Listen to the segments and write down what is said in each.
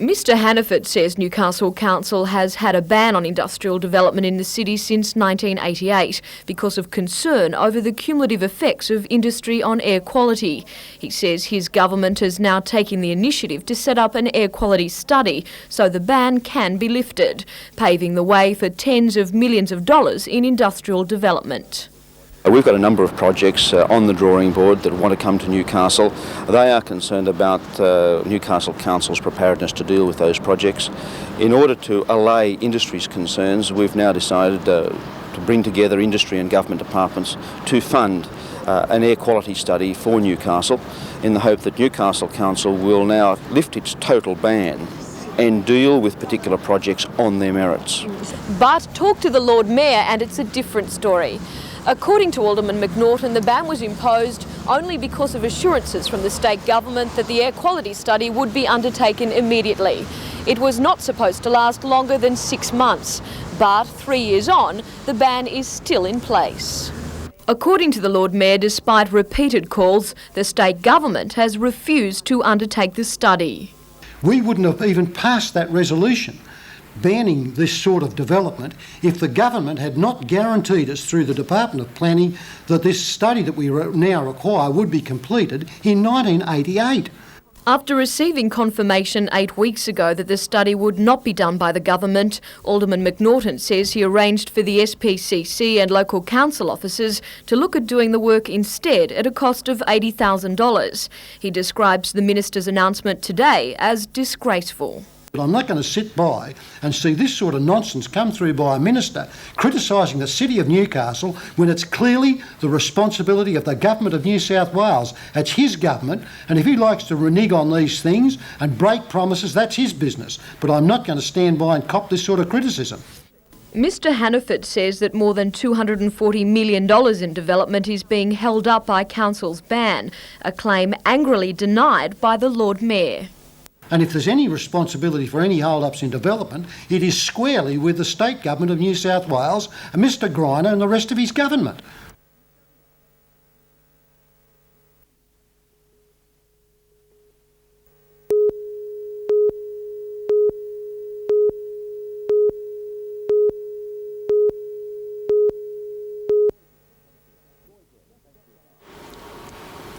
Mr Hannaford says Newcastle Council has had a ban on industrial development in the city since 1988 because of concern over the cumulative effects of industry on air quality. He says his government is now taking the initiative to set up an air quality study so the ban can be lifted, paving the way for tens of millions of dollars in industrial development. We've got a number of projects on the drawing board that want to come to Newcastle. They are concerned about Newcastle Council's preparedness to deal with those projects. In order to allay industry's concerns, we've now decided to bring together industry and government departments to fund an air quality study for Newcastle in the hope that Newcastle Council will now lift its total ban and deal with particular projects on their merits. But talk to the Lord Mayor and it's a different story. According to Alderman McNaughton, the ban was imposed only because of assurances from the state government that the air quality study would be undertaken immediately. It was not supposed to last longer than 6 months, but 3 years on, the ban is still in place. According to the Lord Mayor, despite repeated calls, the state government has refused to undertake the study. We wouldn't have even passed that resolution banning this sort of development if the government had not guaranteed us through the Department of Planning that this study that we now require would be completed in 1988. After receiving confirmation 8 weeks ago that the study would not be done by the government, Alderman McNaughton says he arranged for the SPCC and local council officers to look at doing the work instead at a cost of $80,000. He describes the minister's announcement today as disgraceful. I'm not going to sit by and see this sort of nonsense come through by a minister criticising the City of Newcastle when it's clearly the responsibility of the Government of New South Wales. It's his government, and if he likes to renege on these things and break promises, that's his business. But I'm not going to stand by and cop this sort of criticism. Mr Hannaford says that more than $240 million in development is being held up by Council's ban, a claim angrily denied by the Lord Mayor. And if there's any responsibility for any hold-ups in development, it is squarely with the State Government of New South Wales, and Mr Greiner and the rest of his government.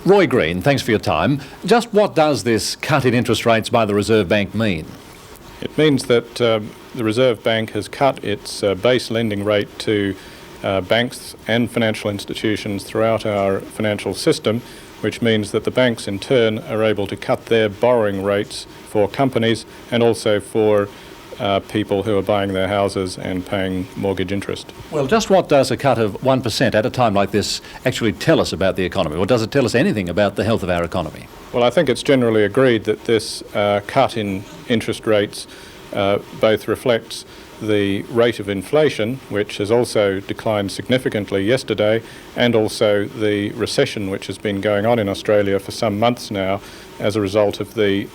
Roy Green, thanks for your time. Just what does this cut in interest rates by the Reserve Bank mean? It means that the Reserve Bank has cut its base lending rate to banks and financial institutions throughout our financial system, which means that the banks in turn are able to cut their borrowing rates for companies and also for people who are buying their houses and paying mortgage interest. Well, just what does a cut of 1% at a time like this actually tell us about the economy? Or does it tell us anything about the health of our economy? Well, I think it's generally agreed that this cut in interest rates both reflects the rate of inflation, which has also declined significantly yesterday, and also the recession which has been going on in Australia for some months now as a result of the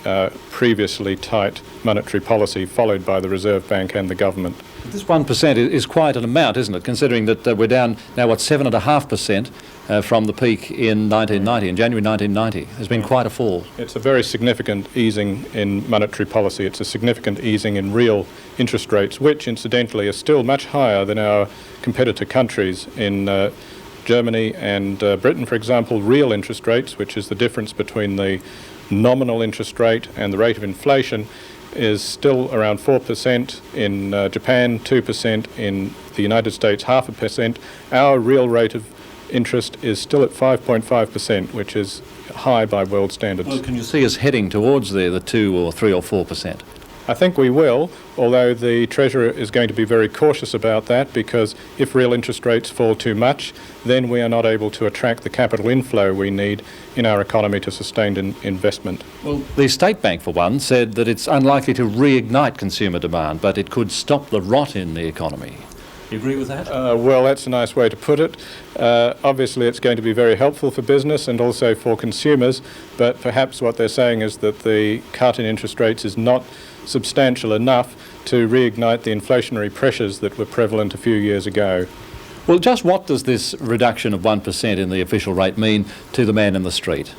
previously tight monetary policy followed by the Reserve Bank and the government. This 1% is quite an amount, isn't it, considering that we're down now, 7.5% from the peak in 1990, in January 1990. There's been quite a fall. It's a very significant easing in monetary policy. It's a significant easing in real interest rates, which incidentally are still much higher than our competitor countries. In Germany and Britain, for example, real interest rates, which is the difference between the nominal interest rate and the rate of inflation, is still around 4%, in Japan 2%, in the United States 0.5%. Our real rate of interest is still at 5.5%, which is high by world standards. Well, can you see us heading towards the 2 or 3 or 4%? I think we will, although the Treasurer is going to be very cautious about that, because if real interest rates fall too much, then we are not able to attract the capital inflow we need in our economy to sustain investment. Well, the State Bank, for one, said that it's unlikely to reignite consumer demand, but it could stop the rot in the economy. Do you agree with that? Well, that's a nice way to put it. Obviously, it's going to be very helpful for business and also for consumers, but perhaps what they're saying is that the cut in interest rates is not substantial enough to reignite the inflationary pressures that were prevalent a few years ago. Well, just what does this reduction of 1% in the official rate mean to the man in the street?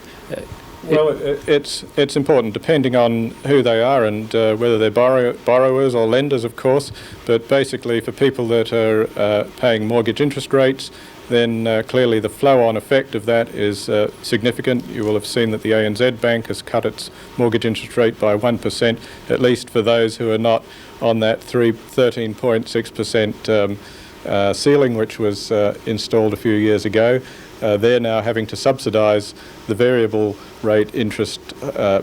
Well, it's important, depending on who they are and whether they're borrowers or lenders, of course. But basically, for people that are paying mortgage interest rates, then clearly the flow-on effect of that is significant. You will have seen that the ANZ Bank has cut its mortgage interest rate by 1%, at least for those who are not on that 13.6% ceiling, which was installed a few years ago. They're now having to subsidise the variable rate interest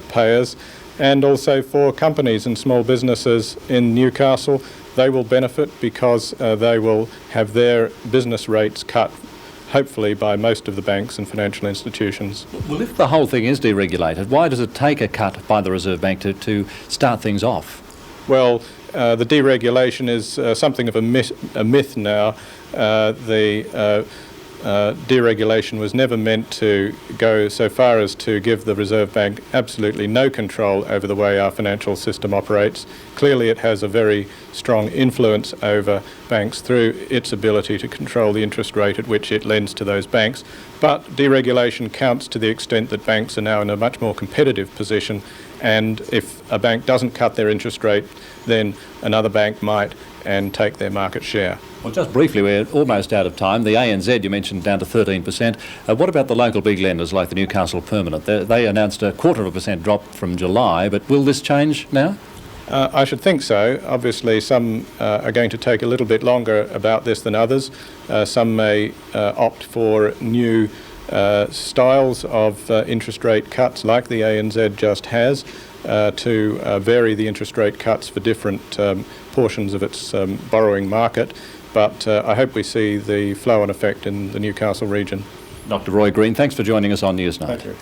payers, and also for companies and small businesses in Newcastle, they will benefit because they will have their business rates cut, hopefully by most of the banks and financial institutions. Well, if the whole thing is deregulated, why does it take a cut by the Reserve Bank to start things off? Well, the deregulation is something of a myth now. Deregulation was never meant to go so far as to give the Reserve Bank absolutely no control over the way our financial system operates. Clearly it has a very strong influence over banks through its ability to control the interest rate at which it lends to those banks. But deregulation counts to the extent that banks are now in a much more competitive position, and if a bank doesn't cut their interest rate, then another bank might and take their market share. Well, just briefly, we're almost out of time. The ANZ, you mentioned, down to 13%. What about the local big lenders like the Newcastle Permanent? They announced a 0.25% drop from July, but will this change now? I should think so. Obviously, some are going to take a little bit longer about this than others. Some may opt for new styles of interest rate cuts, like the ANZ just has, to vary the interest rate cuts for different portions of its borrowing market. But I hope we see the flow-on effect in the Newcastle region. Dr. Roy Green, thanks for joining us on Newsnight. Thank you.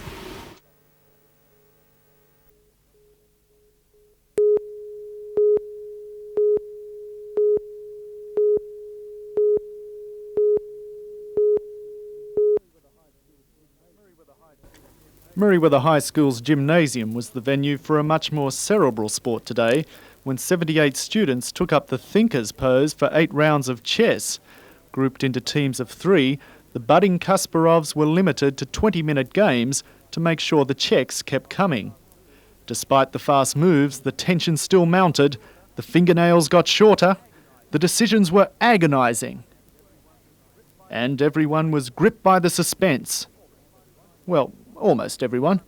Merewether High School's gymnasium was the venue for a much more cerebral sport today, when 78 students took up the thinker's pose for 8 rounds of chess. Grouped into teams of 3, the budding Kasparovs were limited to 20-minute games to make sure the checks kept coming. Despite the fast moves, the tension still mounted, the fingernails got shorter, the decisions were agonising. And everyone was gripped by the suspense. Well, almost everyone.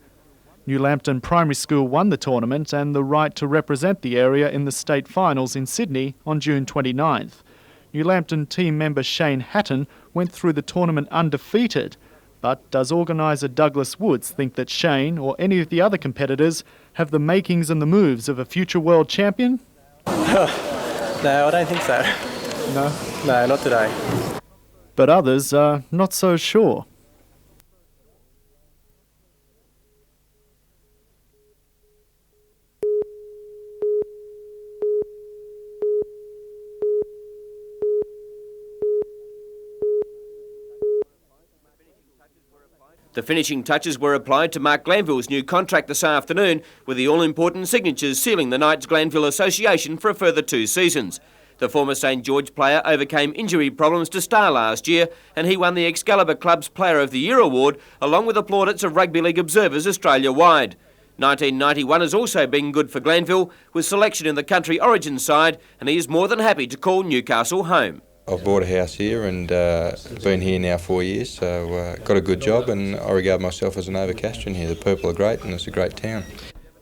New Lambton Primary School won the tournament and the right to represent the area in the state finals in Sydney on June 29th. New Lambton team member Shane Hatton went through the tournament undefeated, but does organiser Douglas Woods think that Shane or any of the other competitors have the makings and the moves of a future world champion? No, I don't think so. No? No, not today. But others are not so sure. The finishing touches were applied to Mark Glanville's new contract this afternoon, with the all-important signatures sealing the Knights Glanville Association for a further 2 seasons. The former St George player overcame injury problems to star last year, and he won the Excalibur Club's Player of the Year award, along with the plaudits of Rugby League observers Australia-wide. 1991 has also been good for Glanville, with selection in the country origin side, and he is more than happy to call Newcastle home. I've bought a house here and been here now 4 years, so got a good job, and I regard myself as an Overcastrian here. The Purple are great and it's a great town.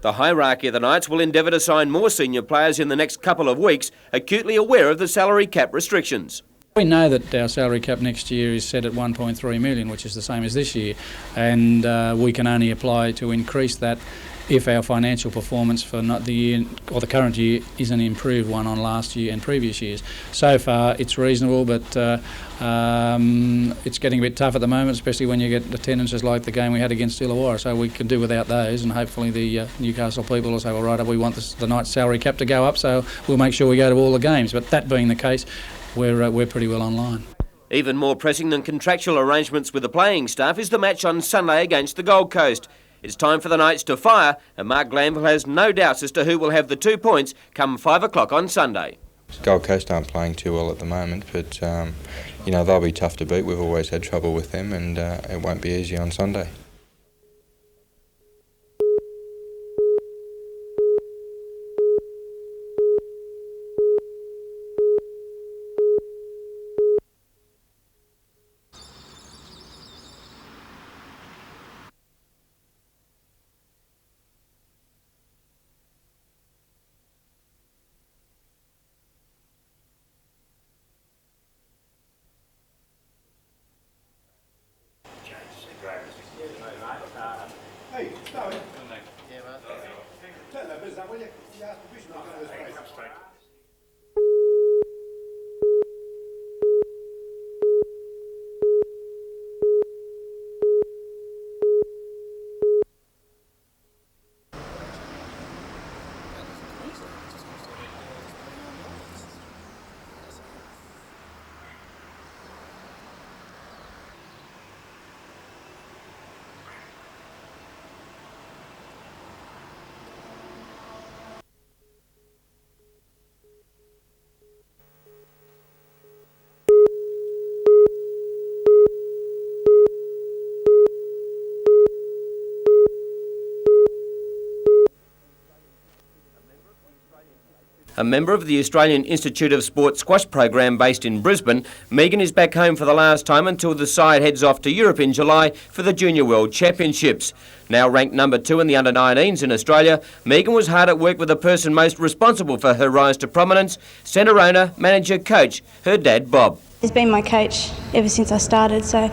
The hierarchy of the Knights will endeavour to sign more senior players in the next couple of weeks, acutely aware of the salary cap restrictions. We know that our salary cap next year is set at 1.3 million, which is the same as this year, and we can only apply to increase that if our financial performance for not the year or the current year is an improved one on last year and previous years. So far it's reasonable, but it's getting a bit tough at the moment, especially when you get attendances like the game we had against Illawarra. So we can do without those, and hopefully the Newcastle people will say, well, right, we want the Knights salary cap to go up, so we'll make sure we go to all the games. But that being the case, we're pretty well online. Even more pressing than contractual arrangements with the playing staff is the match on Sunday against the Gold Coast. It's time for the Knights to fire, and Mark Glanville has no doubts as to who will have the 2 points come 5 o'clock on Sunday. Gold Coast aren't playing too well at the moment, but you know, they'll be tough to beat. We've always had trouble with them, and it won't be easy on Sunday. A member of the Australian Institute of Sport squash program based in Brisbane, Megan is back home for the last time until the side heads off to Europe in July for the Junior World Championships. Now ranked number 2 in the under-19s in Australia, Megan was hard at work with the person most responsible for her rise to prominence, centre owner, manager, coach, her dad Bob. He's been my coach ever since I started, so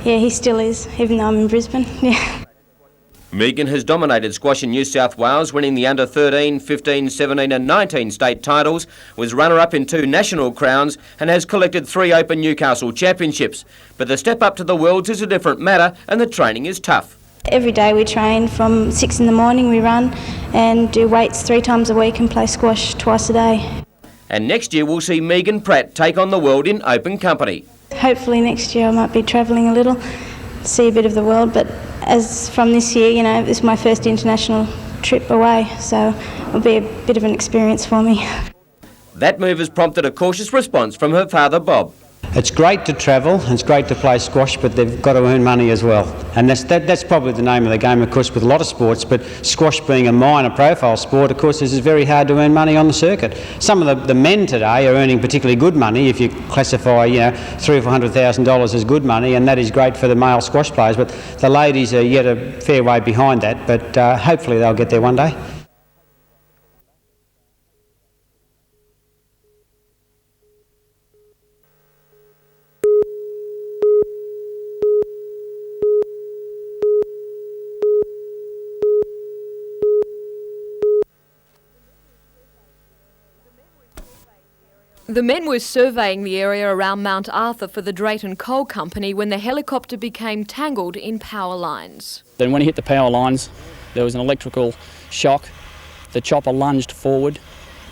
yeah, he still is, even though I'm in Brisbane. Yeah. Megan has dominated squash in New South Wales, winning the under-13, 15, 17 and 19 state titles, was runner-up in 2 national crowns and has collected 3 Open Newcastle championships. But the step up to the Worlds is a different matter and the training is tough. Every day we train from 6 in the morning, we run and do weights 3 times a week and play squash twice a day. And next year we'll see Megan Pratt take on the world in open company. Hopefully next year I might be travelling a little, see a bit of the world, but as from this year, you know, this is my first international trip away, so it'll be a bit of an experience for me. That move has prompted a cautious response from her father Bob. It's great to travel and it's great to play squash, but they've got to earn money as well. And that's probably the name of the game, of course, with a lot of sports, but squash being a minor profile sport, of course, it's very hard to earn money on the circuit. Some of the men today are earning particularly good money if you classify, you know, $300,000 or $400,000 as good money, and that is great for the male squash players, but the ladies are yet a fair way behind that, but hopefully they'll get there one day. The men were surveying the area around Mount Arthur for the Drayton Coal Company when the helicopter became tangled in power lines. Then when he hit the power lines, there was an electrical shock. The chopper lunged forward,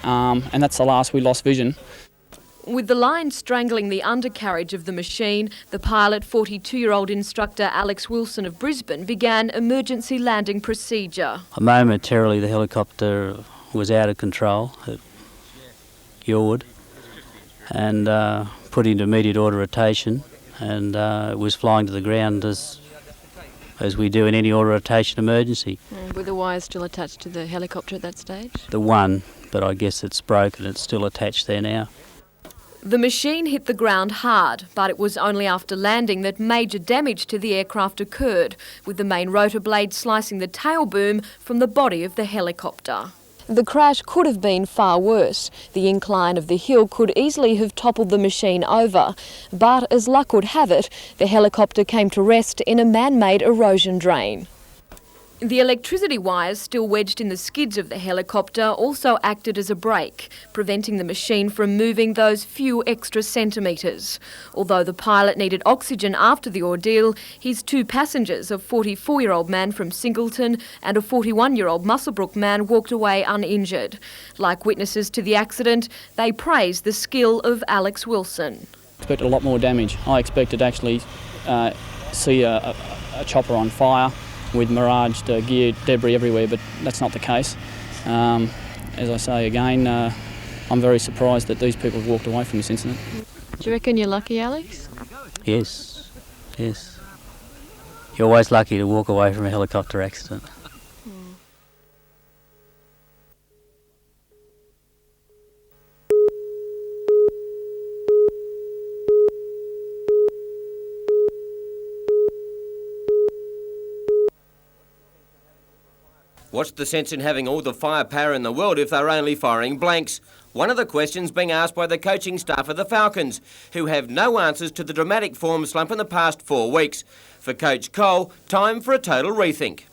and that's the last we lost vision. With the line strangling the undercarriage of the machine, the pilot, 42-year-old instructor Alex Wilson of Brisbane, began emergency landing procedure. Momentarily the helicopter was out of control. It yawed and put into immediate auto rotation, and it was flying to the ground as we do in any auto rotation emergency. Were the wires still attached to the helicopter at that stage? The one, but I guess it's broken. It's still attached there now. The machine hit the ground hard, but it was only after landing that major damage to the aircraft occurred, with the main rotor blade slicing the tail boom from the body of the helicopter. The crash could have been far worse. The incline of the hill could easily have toppled the machine over, but as luck would have it, the helicopter came to rest in a man-made erosion drain. The electricity wires still wedged in the skids of the helicopter also acted as a brake, preventing the machine from moving those few extra centimetres. Although the pilot needed oxygen after the ordeal, his 2 passengers, a 44-year-old man from Singleton and a 41-year-old Muswellbrook man, walked away uninjured. Like witnesses to the accident, they praised the skill of Alex Wilson. I expected a lot more damage. I expected to actually see a chopper on fire with miraged gear debris everywhere, but that's not the case. As I say again, I'm very surprised that these people have walked away from this incident. Do you reckon you're lucky, Alex? Yes, yes. You're always lucky to walk away from a helicopter accident. What's the sense in having all the firepower in the world if they're only firing blanks? One of the questions being asked by the coaching staff of the Falcons, who have no answers to the dramatic form slump in the past 4 weeks. For Coach Cole, time for a total rethink.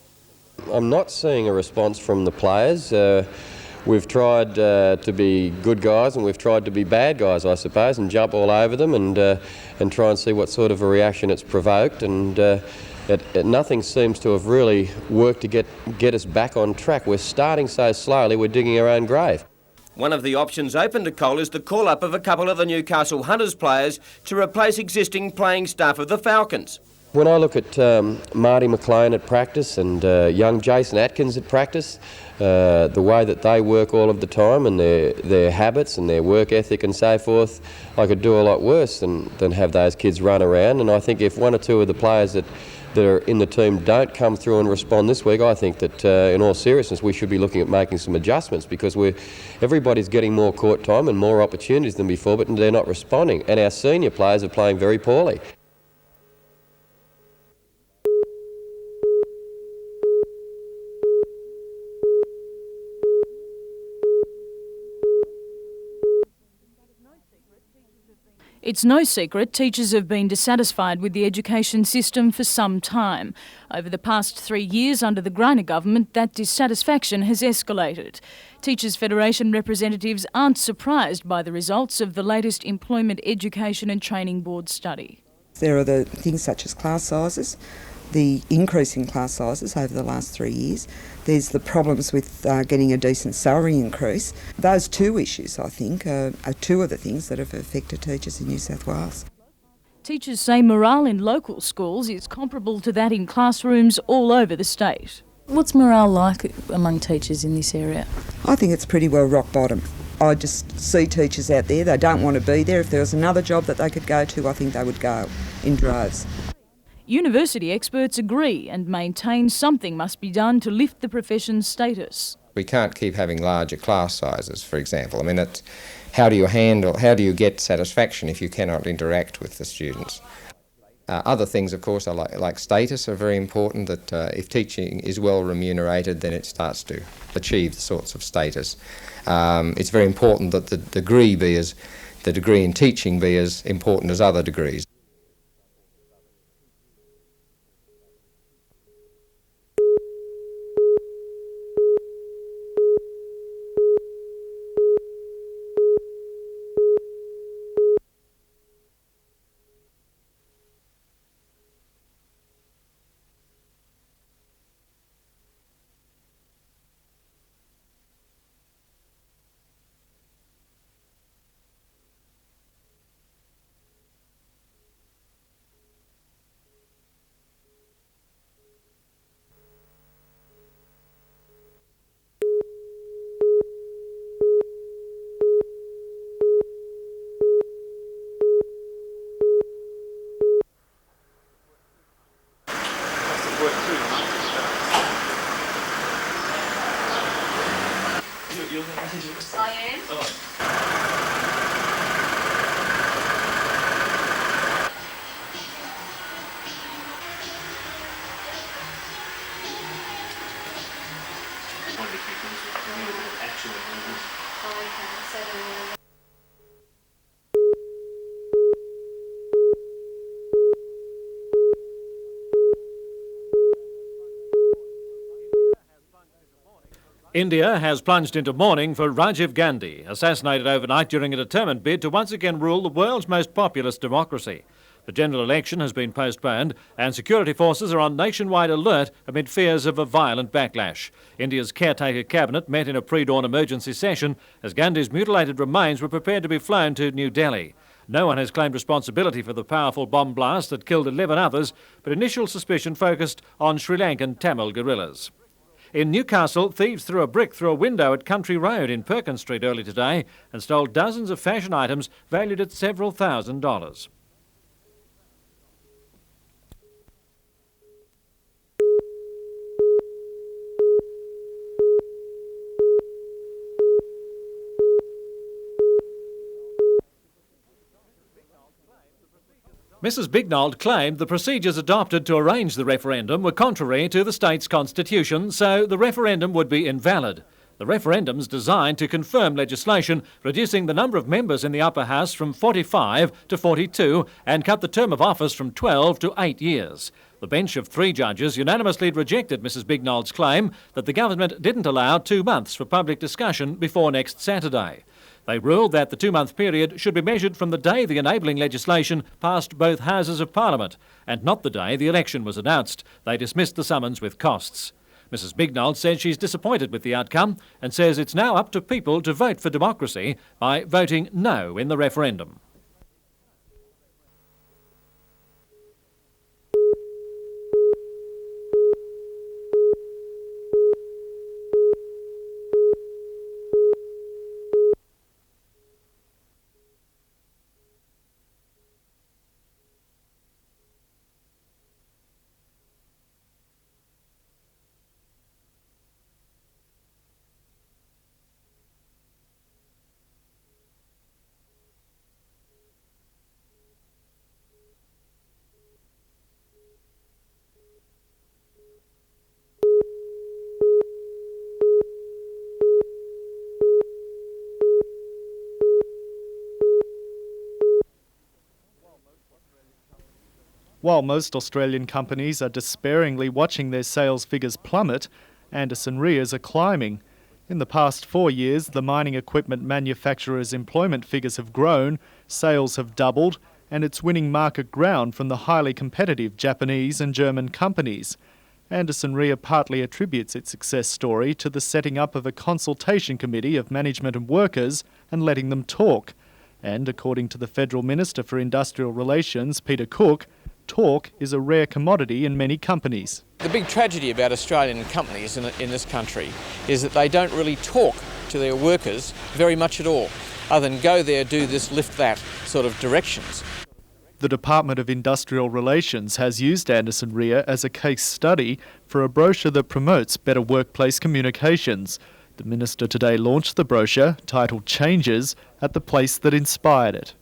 I'm not seeing a response from the players. We've tried to be good guys and we've tried to be bad guys, I suppose, and jump all over them and try and see what sort of a reaction it's provoked. And nothing seems to have really worked to get us back on track. We're starting so slowly, we're digging our own grave. One of the options open to Cole is the call-up of a couple of the Newcastle Hunters players to replace existing playing staff of the Falcons. When I look at Marty McLean at practice and young Jason Atkins at practice, the way that they work all of the time and their habits and their work ethic and so forth, I could do a lot worse than have those kids run around. And I think if 1 or 2 of the players that that are in the team don't come through and respond this week, I think that in all seriousness we should be looking at making some adjustments, because everybody's getting more court time and more opportunities than before, but they're not responding, and our senior players are playing very poorly. It's no secret teachers have been dissatisfied with the education system for some time. Over the past 3 years under the Greiner government, that dissatisfaction has escalated. Teachers Federation representatives aren't surprised by the results of the latest Employment Education and Training Board study. There are the things such as class sizes, the increase in class sizes over the last 3 years. There's the problems with getting a decent salary increase. Those two issues, I think, are two of the things that have affected teachers in New South Wales. Teachers say morale in local schools is comparable to that in classrooms all over the state. What's morale like among teachers in this area? I think it's pretty well rock bottom. I just see teachers out there, they don't want to be there. If there was another job that they could go to, I think they would go in droves. University experts agree and maintain something must be done to lift the profession's status. We can't keep having larger class sizes, for example. I mean, how do you get satisfaction if you cannot interact with the students? Other things, of course, are like status are very important, that if teaching is well remunerated, then it starts to achieve the sorts of status. It's very important that the degree in teaching be as important as other degrees. India has plunged into mourning for Rajiv Gandhi, assassinated overnight during a determined bid to once again rule the world's most populous democracy. The general election has been postponed and security forces are on nationwide alert amid fears of a violent backlash. India's caretaker cabinet met in a pre-dawn emergency session as Gandhi's mutilated remains were prepared to be flown to New Delhi. No one has claimed responsibility for the powerful bomb blast that killed 11 others, but initial suspicion focused on Sri Lankan Tamil guerrillas. In Newcastle, thieves threw a brick through a window at Country Road in Perkins Street early today and stole dozens of fashion items valued at several $1,000s. Mrs Bignold claimed the procedures adopted to arrange the referendum were contrary to the state's constitution, so the referendum would be invalid. The referendum's designed to confirm legislation reducing the number of members in the upper house from 45 to 42 and cut the term of office from 12 to 8 years. The bench of 3 judges unanimously rejected Mrs Bignold's claim that the government didn't allow 2 months for public discussion before next Saturday. They ruled that the 2-month period should be measured from the day the enabling legislation passed both Houses of Parliament and not the day the election was announced. They dismissed the summons with costs. Mrs Bignold says she's disappointed with the outcome and says it's now up to people to vote for democracy by voting no in the referendum. While most Australian companies are despairingly watching their sales figures plummet, Anderson Rears are climbing. In the past 4 years, the mining equipment manufacturer's employment figures have grown, sales have doubled, and it's winning market ground from the highly competitive Japanese and German companies. Anderson Rear partly attributes its success story to the setting up of a consultation committee of management and workers and letting them talk. And according to the Federal Minister for Industrial Relations, Peter Cook, talk is a rare commodity in many companies. The big tragedy about Australian companies in this country is that they don't really talk to their workers very much at all, other than go there, do this, lift that sort of directions. The Department of Industrial Relations has used Anderson Rear as a case study for a brochure that promotes better workplace communications. The Minister today launched the brochure, titled Changes, at the place that inspired it.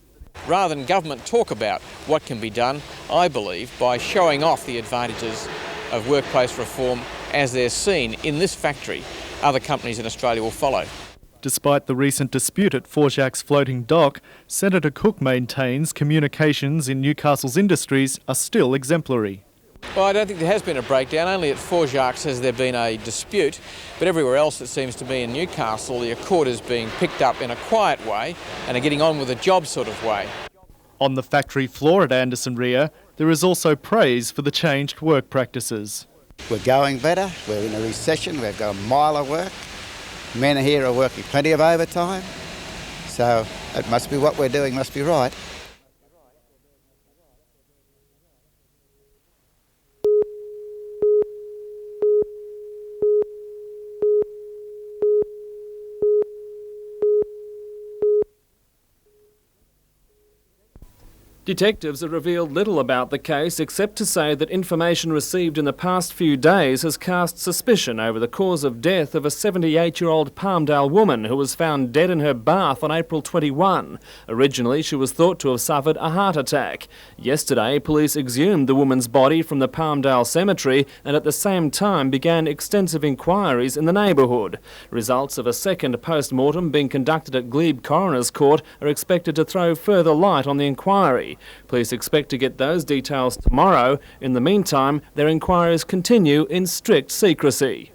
Rather than government talk about what can be done, I believe, by showing off the advantages of workplace reform as they're seen in this factory, other companies in Australia will follow. Despite the recent dispute at Forjac's floating dock, Senator Cook maintains communications in Newcastle's industries are still exemplary. Well, I don't think there has been a breakdown. Only at Forjac's has there been a dispute, but everywhere else it seems to be in Newcastle, the accord is being picked up in a quiet way and are getting on with a job sort of way. On the factory floor at Anderson Rear, there is also praise for the changed work practices. We're going better, we're in a recession, we've got a mile of work. Men here are working plenty of overtime, so it must be what we're doing must be right. Detectives have revealed little about the case except to say that information received in the past few days has cast suspicion over the cause of death of a 78-year-old Palmdale woman who was found dead in her bath on April 21. Originally, she was thought to have suffered a heart attack. Yesterday, police exhumed the woman's body from the Palmdale cemetery and at the same time began extensive inquiries in the neighbourhood. Results of a second post-mortem being conducted at Glebe Coroner's Court are expected to throw further light on the inquiry. Police expect to get those details tomorrow. In the meantime, their inquiries continue in strict secrecy.